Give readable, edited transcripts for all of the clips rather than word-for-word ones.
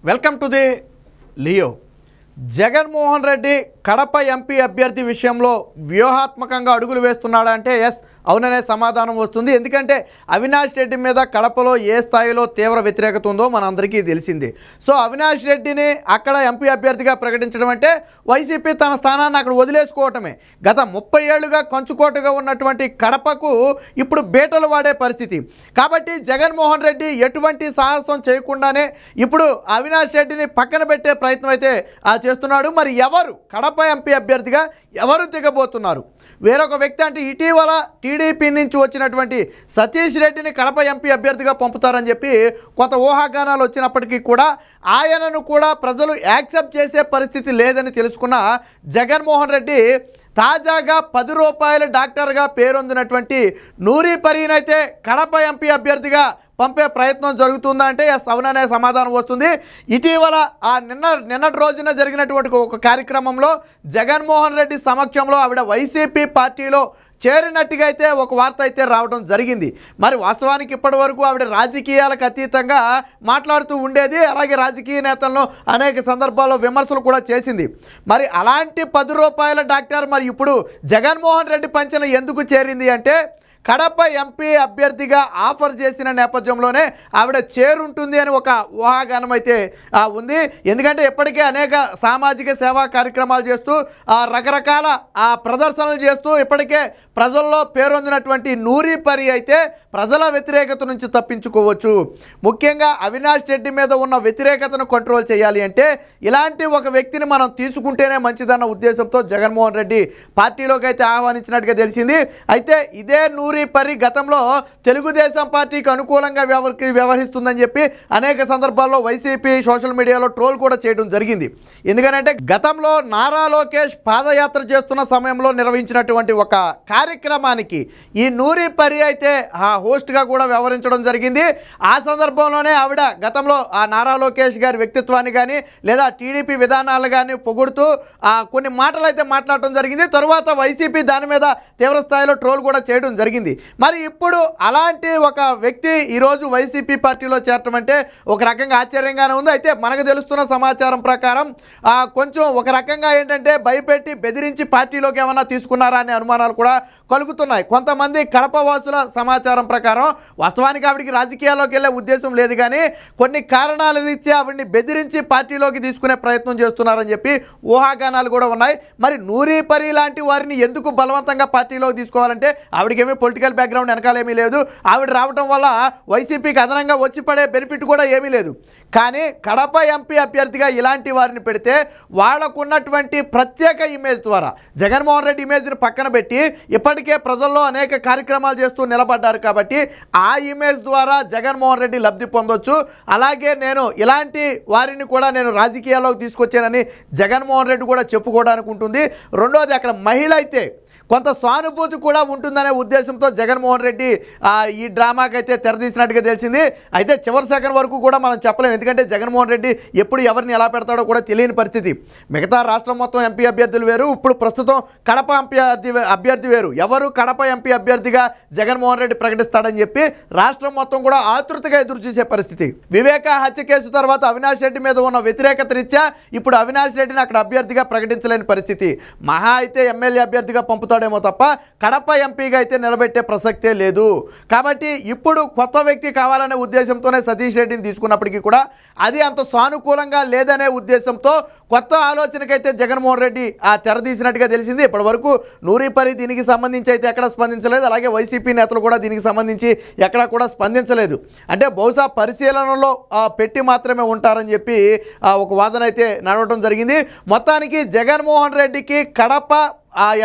Welcome to the Leo. Jaganmohan Reddy Kadapa MP అభ్యర్థి విషయంలో వ్యూహాత్మకంగా అడుగులు వేస్తున్నాడా అంటే ఎస్, అవుననే సమాధానం వస్తుంది. ఎందుకంటే అవినాష్ రెడ్డి మీద కడపలో ఏ స్థాయిలో తీవ్ర వ్యతిరేకత ఉందో మనందరికీ తెలిసింది. సో అవినాష్ రెడ్డిని అక్కడ ఎంపీ అభ్యర్థిగా ప్రకటించడం అంటే వైసీపీ తన స్థానాన్ని అక్కడ వదిలేసుకోవటమే. గత 30 ఏళ్లుగా కంచుకోటగా ఉన్నటువంటి కడపకు ఇప్పుడు బీటలు వాడే పరిస్థితి. కాబట్టి జగన్మోహన్ రెడ్డి ఎటువంటి సాహసం చేయకుండానే ఇప్పుడు అవినాష్ రెడ్డిని పక్కన పెట్టే ప్రయత్నం అయితే చేస్తున్నాడు. మరి ఎవరు కడప ఎంపీ అభ్యర్థిగా ఎవరు దిగబోతున్నారు? వేరొక వ్యక్తి అంటే ఇటీవల టీడీపీ నుంచి వచ్చినటువంటి సతీష్ రెడ్డిని కడప ఎంపీ అభ్యర్థిగా పంపుతారని చెప్పి కొంత ఊహాగానాలు వచ్చినప్పటికీ కూడా ఆయనను కూడా ప్రజలు యాక్సెప్ట్ చేసే పరిస్థితి లేదని తెలుసుకున్న జగన్మోహన్ రెడ్డి తాజాగా 10 రూపాయల డాక్టర్గా పేరొందినటువంటి నూరి పరీనైతే కడప ఎంపీ అభ్యర్థిగా పంపే ప్రయత్నం జరుగుతుందా అంటే ఎస్, అవుననే సమాధానం వస్తుంది. ఇటీవల నిన్నటి రోజున జరిగినటువంటి ఒక కార్యక్రమంలో జగన్మోహన్ రెడ్డి సమక్షంలో ఆవిడ వైసీపీ పార్టీలో చేరినట్టుగా అయితే ఒక వార్త అయితే రావడం జరిగింది. మరి వాస్తవానికి ఇప్పటి వరకు ఆవిడ రాజకీయాలకు అతీతంగా మాట్లాడుతూ ఉండేది, అలాగే రాజకీయ నేతలను అనేక సందర్భాల్లో విమర్శలు కూడా చేసింది. మరి అలాంటి 10 రూపాయల డాక్టర్ మరి ఇప్పుడు జగన్మోహన్ రెడ్డి పంచన ఎందుకు చేరింది అంటే కడప ఎంపీ అభ్యర్థిగా ఆఫర్ చేసిన నేపథ్యంలోనే ఆవిడ చేరుంటుంది అని ఒక ఊహాగానం అయితే ఉంది. ఎందుకంటే ఇప్పటికే అనేక సామాజిక సేవా కార్యక్రమాలు చేస్తూ రకరకాల ప్రదర్శనలు చేస్తూ ఇప్పటికే ప్రజల్లో పేరొందినటువంటి నూరి పరి అయితే ప్రజల వ్యతిరేకత నుంచి తప్పించుకోవచ్చు. ముఖ్యంగా అవినాష్ రెడ్డి మీద ఉన్న వ్యతిరేకతను కంట్రోల్ చేయాలి అంటే ఇలాంటి ఒక వ్యక్తిని మనం తీసుకుంటేనే మంచిదన్న ఉద్దేశంతో జగన్మోహన్ రెడ్డి పార్టీలోకి అయితే ఆహ్వానించినట్టుగా తెలిసింది. అయితే ఇదే నూరి పరి గతంలో తెలుగుదేశం పార్టీకి అనుకూలంగా వ్యవహరిస్తుందని చెప్పి అనేక సందర్భాల్లో వైసీపీ సోషల్ మీడియాలో ట్రోల్ కూడా చేయడం జరిగింది. ఎందుకంటే గతంలో నారా లోకేష్ పాదయాత్ర చేస్తున్న సమయంలో నిర్వహించినటువంటి ఒక కార్యక్రమానికి ఈ నూరి పరి అయితే హోస్ట్గా కూడా వ్యవహరించడం జరిగింది. ఆ సందర్భంలోనే ఆవిడ గతంలో ఆ నారా లోకేష్ గారి వ్యక్తిత్వాన్ని కానీ లేదా టీడీపీ విధానాలు కానీ పొగుడుతూ కొన్ని మాటలు అయితే మాట్లాడటం జరిగింది. తరువాత వైసీపీ దాని మీద తీవ్ర స్థాయిలో ట్రోల్ కూడా చేయడం జరిగింది. మరి ఇప్పుడు అలాంటి ఒక వ్యక్తి ఈరోజు వైసీపీ పార్టీలో చేరటం అంటే ఒక రకంగా ఆశ్చర్యంగానే ఉంది. అయితే మనకు తెలుస్తున్న సమాచారం ప్రకారం కొంచెం ఒక రకంగా ఏంటంటే భయపెట్టి బెదిరించి పార్టీలోకి ఏమన్నా తీసుకున్నారా అనే అనుమానాలు కూడా కలుగుతున్నాయి. కొంతమంది కడప వాసుల సమాచారం ప్రకారం వాస్తవానికి ఆవిడికి రాజకీయాల్లోకి వెళ్ళే ఉద్దేశం లేదు, కానీ కొన్ని కారణాలు ఇచ్చి ఆవిడ్ని బెదిరించి పార్టీలోకి తీసుకునే ప్రయత్నం చేస్తున్నారని చెప్పి ఊహాగానాలు కూడా ఉన్నాయి. మరి నూరి పరి లాంటి వారిని ఎందుకు బలవంతంగా పార్టీలోకి తీసుకోవాలంటే ఆవిడకేమీ పొలిటికల్ బ్యాక్గ్రౌండ్ వెనకాలేమీ లేదు. ఆవిడ రావడం వల్ల వైసీపీకి అదనంగా వచ్చి పడే బెనిఫిట్ కూడా ఏమీ లేదు. కానీ కడప ఎంపీ అభ్యర్థిగా ఇలాంటి వారిని పెడితే వాళ్లకున్నటువంటి ప్రత్యేక ఇమేజ్ ద్వారా జగన్మోహన్ రెడ్డి ఇమేజ్ని పక్కన పెట్టి ఇప్పటికే ప్రజల్లో అనేక కార్యక్రమాలు చేస్తూ నిలబడ్డారు కాబట్టి ఆ ఇమేజ్ ద్వారా జగన్మోహన్ రెడ్డి లబ్ధి పొందొచ్చు. అలాగే నేను ఇలాంటి వారిని కూడా నేను రాజకీయాల్లోకి తీసుకొచ్చానని జగన్మోహన్ రెడ్డి కూడా చెప్పుకోవడానికి ఉంటుంది. రెండోది అక్కడ మహిళ అయితే కొంత సానుభూతి కూడా ఉంటుందనే ఉద్దేశంతో జగన్మోహన్ రెడ్డి ఈ డ్రామాకైతే తెరదీసినట్టుగా తెలిసింది. అయితే చివరి సెకండ్ వరకు కూడా మనం చెప్పలేము, ఎందుకంటే జగన్మోహన్ రెడ్డి ఎప్పుడు ఎవరిని ఎలా పెడతాడో కూడా తెలియని పరిస్థితి. మిగతా రాష్ట్రం మొత్తం ఎంపీ అభ్యర్థులు వేరు, ఇప్పుడు ప్రస్తుతం కడప ఎంపీ అభ్యర్థి వేరు. ఎవరు కడప ఎంపీ అభ్యర్థిగా జగన్మోహన్ రెడ్డి ప్రకటిస్తాడని చెప్పి రాష్ట్రం మొత్తం కూడా ఆతృతగా ఎదురు చూసే పరిస్థితి. వివేక హత్య కేసు తర్వాత అవినాష్ రెడ్డి మీద ఉన్న వ్యతిరేకత రీత్యా ఇప్పుడు అవినాష్ రెడ్డిని అక్కడ అభ్యర్థిగా ప్రకటించలేని పరిస్థితి. మహా అయితే ఎమ్మెల్యే అభ్యర్థిగా పంపుతాడేమో తప్ప కడప ఎంపీగా అయితే నిలబెట్టే ప్రసక్తే లేదు. కాబట్టి ఇప్పుడు కొత్త వ్యక్తి కావాలనే ఉద్దేశంతోనే సతీష్ రెడ్డిని తీసుకున్నప్పటికీ కూడా అది అంత సానుకూలంగా లేదనే ఉద్దేశంతో కొత్త ఆలోచనకైతే జగన్మోహన్ రెడ్డి తెరదీసినట్టుగా తెలిసింది. ఇప్పటి వరకు నూరి పరి దీనికి సంబంధించి అయితే ఎక్కడ స్పందించలేదు, అలాగే వైసీపీ నేతలు కూడా దీనికి సంబంధించి ఎక్కడ కూడా స్పందించలేదు. అంటే బహుశా పరిశీలనలో పెట్టి మాత్రమే ఉంటారని చెప్పి ఒక వాదన అయితే నడవటం జరిగింది. మొత్తానికి జగన్మోహన్ రెడ్డికి కడప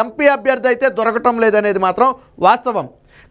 ఎంపీ అభ్యర్థి అయితే దొరకటం లేదనేది మాత్రం వాస్తవం.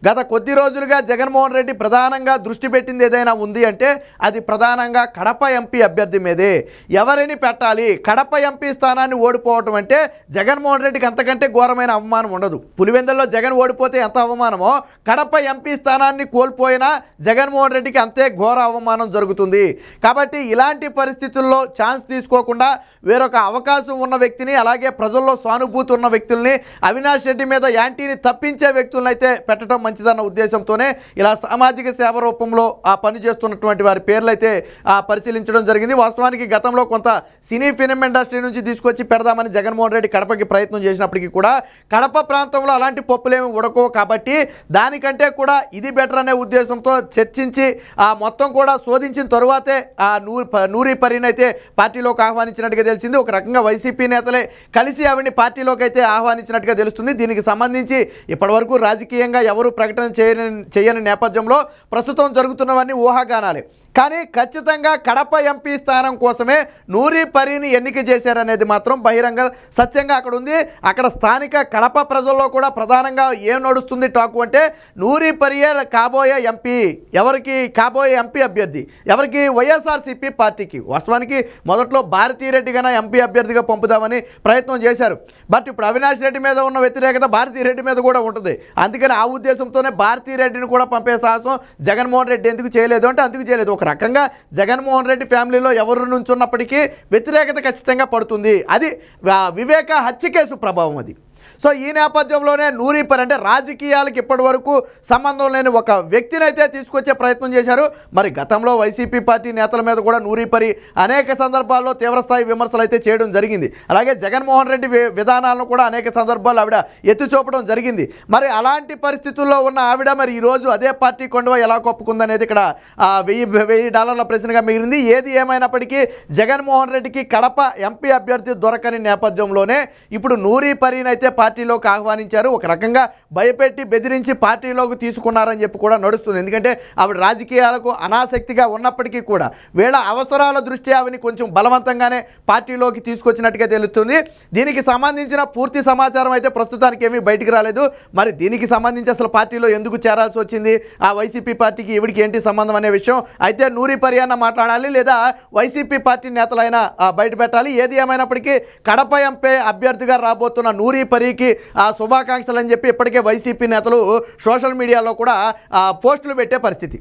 గత కొద్ది రోజులుగా జగన్మోహన్ రెడ్డి ప్రధానంగా దృష్టి పెట్టింది ఏదైనా ఉంది అంటే అది ప్రధానంగా కడప ఎంపీ అభ్యర్థి మీదే. ఎవరిని పెట్టాలి? కడప ఎంపీ స్థానాన్ని ఓడిపోవటం అంటే జగన్మోహన్ రెడ్డికి అంతకంటే ఘోరమైన అవమానం ఉండదు. పులివెందుల్లో జగన్ ఓడిపోతే ఎంత అవమానమో కడప ఎంపీ స్థానాన్ని కోల్పోయినా జగన్మోహన్ రెడ్డికి అంతే ఘోర అవమానం జరుగుతుంది. కాబట్టి ఇలాంటి పరిస్థితుల్లో ఛాన్స్ తీసుకోకుండా వేరొక అవకాశం ఉన్న వ్యక్తిని, అలాగే ప్రజల్లో సానుభూతి ఉన్న వ్యక్తుల్ని, అవినాష్ రెడ్డి మీద యాంటీని తప్పించే వ్యక్తులను అయితే పెట్టడం మంచిదన్న ఉద్దేశంతోనే ఇలా సామాజిక సేవ రూపంలో పని చేస్తున్నటువంటి వారి పేర్లు అయితే పరిశీలించడం జరిగింది. వాస్తవానికి గతంలో కొంత సినీ ఫిల్మ్ ఇండస్ట్రీ నుంచి తీసుకొచ్చి పెడదామని జగన్మోహన్ రెడ్డి కడపకి ప్రయత్నం చేసినప్పటికీ కూడా కడప ప్రాంతంలో అలాంటి పప్పులేమి ఉడకవు కాబట్టి దానికంటే కూడా ఇది బెటర్ అనే ఉద్దేశంతో చర్చించి మొత్తం కూడా శోధించిన తరువాతే నూరి పరీని అయితే పార్టీలోకి ఆహ్వానించినట్టుగా తెలిసింది. ఒక రకంగా వైసీపీ నేతలే కలిసి ఆవిడని పార్టీలోకి అయితే ఆహ్వానించినట్టుగా తెలుస్తుంది. దీనికి సంబంధించి ఇప్పటివరకు రాజకీయంగా ఎవరు ప్రకటన చేయని నేపథ్యంలో ప్రస్తుతం జరుగుతున్నవన్నీ ఊహాగానాలే. కానీ ఖచ్చితంగా కడప ఎంపీ స్థానం కోసమే నూరి పరీని ఎన్నిక చేశారనేది మాత్రం బహిరంగ సత్యంగా అక్కడ ఉంది. అక్కడ స్థానిక కడప ప్రజల్లో కూడా ప్రధానంగా ఏం నడుస్తుంది టాకు అంటే నూరి పరియే కాబోయే ఎంపీ. ఎవరికి కాబోయే ఎంపీ అభ్యర్థి? ఎవరికి? వైఎస్ఆర్సీపీ పార్టీకి. వాస్తవానికి మొదట్లో భారతీరెడ్డి కన్నా ఎంపీ అభ్యర్థిగా పంపుదామని ప్రయత్నం చేశారు. బట్ ఇప్పుడు అవినాష్ రెడ్డి మీద ఉన్న వ్యతిరేకత భారతీరెడ్డి మీద కూడా ఉంటుంది. అందుకని ఆ ఉద్దేశంతోనే భారతీరెడ్డిని కూడా పంపే సాహసం జగన్మోహన్ రెడ్డి ఎందుకు చేయలేదు అంటే అందుకు చేయలేదు. ఒక రకంగా జగన్మోహన్ రెడ్డి ఫ్యామిలీలో ఎవరు నుంచి ఉన్నప్పటికీ వ్యతిరేకత ఖచ్చితంగా పడుతుంది. అది వివేక హత్య కేసు ప్రభావం అది. సో ఈ నేపథ్యంలోనే నూరి పరి అంటే రాజకీయాలకు ఇప్పటి వరకు సంబంధం లేని ఒక వ్యక్తిని అయితే తీసుకొచ్చే ప్రయత్నం చేశారు. మరి గతంలో వైసీపీ పార్టీ నేతల మీద కూడా నూరి పరి అనేక సందర్భాల్లో తీవ్రస్థాయి విమర్శలు అయితే చేయడం జరిగింది. అలాగే జగన్మోహన్ రెడ్డి విధానాలను కూడా అనేక సందర్భాల్లో ఆవిడ ఎత్తిచూపడం జరిగింది. మరి అలాంటి పరిస్థితుల్లో ఉన్న ఆవిడ మరి ఈరోజు అదే పార్టీ కొండవ ఎలా కొప్పుకుందనేది ఇక్కడ $1000 ప్రశ్నగా మిగిలింది. ఏది ఏమైనప్పటికీ జగన్మోహన్ రెడ్డికి కడప ఎంపీ అభ్యర్థి దొరకని నేపథ్యంలోనే ఇప్పుడు నూరి పరీని అయితే పార్టీలోకి ఆహ్వానించారు. ఒక రకంగా భయపెట్టి బెదిరించి పార్టీలోకి తీసుకున్నారని చెప్పి కూడా నడుస్తుంది. ఎందుకంటే ఆవిడ రాజకీయాలకు అనాసక్తిగా ఉన్నప్పటికీ కూడా వీళ్ళ అవసరాల దృష్ట్యా ఆవిని కొంచెం బలవంతంగానే పార్టీలోకి తీసుకొచ్చినట్టుగా తెలుస్తుంది. దీనికి సంబంధించిన పూర్తి సమాచారం అయితే ప్రస్తుతానికి ఏమీ బయటికి రాలేదు. మరి దీనికి సంబంధించి అసలు పార్టీలో ఎందుకు చేరాల్సి వచ్చింది, ఆ వైసీపీ పార్టీకి ఈవిడికి ఏంటి సంబంధం అనే విషయం అయితే నూరి పరి అన్న మాట్లాడాలి, లేదా వైసీపీ పార్టీ నేతలైనా బయట పెట్టాలి. ఏది ఏమైనప్పటికీ కడప ఎంపీ అభ్యర్థిగా రాబోతున్న నూరి పరికి శుభాకాంక్షలు అని చెప్పి ఇప్పటికే వైసీపీ నేతలు సోషల్ మీడియాలో కూడా పోస్టులు పెట్టే పరిస్థితి.